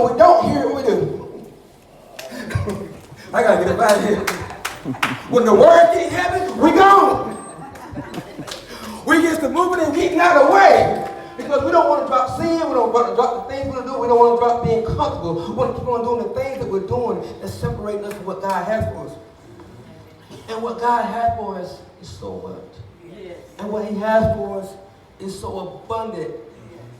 when we don't hear it, we do. I gotta get up out of here. When the word can't happen, we gone. We get to moving and getting out of the way. Because we don't want to drop sin, we don't want to drop the things we're going to do, we don't want to drop being comfortable. We want to keep on doing the things that we're doing that's separating us from what God has for us. And what God has for us is so much. Yes. And what he has for us is so abundant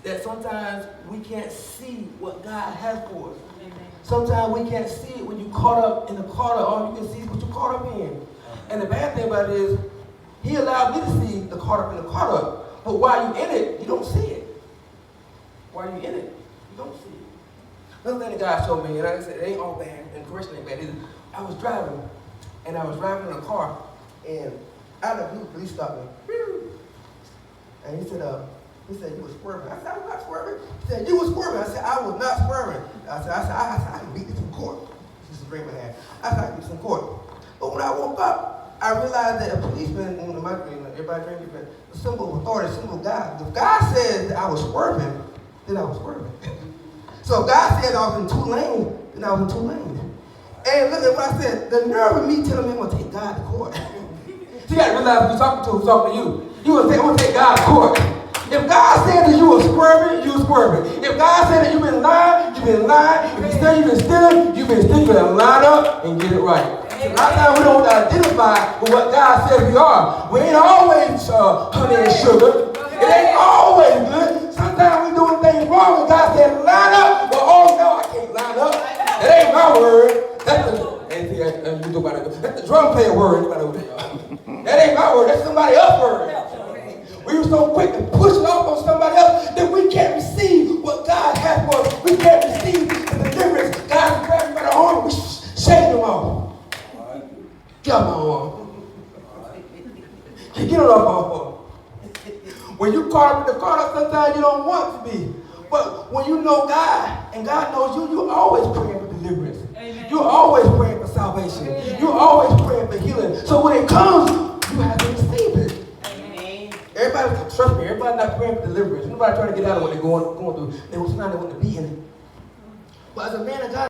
that sometimes we can't see what God has for us. Amen. Sometimes we can't see it when you're caught up in the caught up, all you can see is what you're caught up in. And the bad thing about it is, he allowed me to see the caught up in the caught up. But while you're in it, you don't see it. While you're in it, you don't see it. Another thing that God showed me, and like I said, it ain't all bad, and correction ain't bad either. I was driving in a car, and out of the blue, police stopped me. And he said, you was swerving. I said, I was not swerving. He said, you was swerving. I said, I was not swerving. I said, I can beat this in court. This is a dream I had. I said, I can beat this in court. But when I woke up, I realized that a policeman, everybody drinking, a symbol of authority, a symbol of God. If God says that I was swerving, then I was swerving. So if God said I was in two lanes, then I was in two lanes. And look at what I said. The nerve of me telling me I'm going to take God to court. So you got to realize who's talking to you. You want to take God to court. If God said that you were swerving, you were swerving. If God said that you've been lying, you've been lying. If you've been stealing, you've been stealing. You better line up and get it right. A lot of times we don't identify with what God said we are. We ain't always honey and sugar. It ain't always good. Sometimes we doing things wrong and God said line up. But oh no, I can't line up. That ain't my word. That's the drum player word. That ain't my word. That's somebody else's word. We were so quick to push it off on somebody else that we can't receive what God has for us. We can't receive the deliverance. God grabbed me by the arm. We shake them off. Get off my arm. Get it off my arm. When you caught up in the car, sometimes you don't want to be. But when you know God, and God knows you, you're always praying for deliverance. Amen. You're always praying for salvation. Amen. You're always praying for healing. So when it comes, you have to receive it. Amen. Everybody, trust me, everybody not praying for deliverance. Nobody trying to get out of what they're going through. They want to be in it. But as a man of God,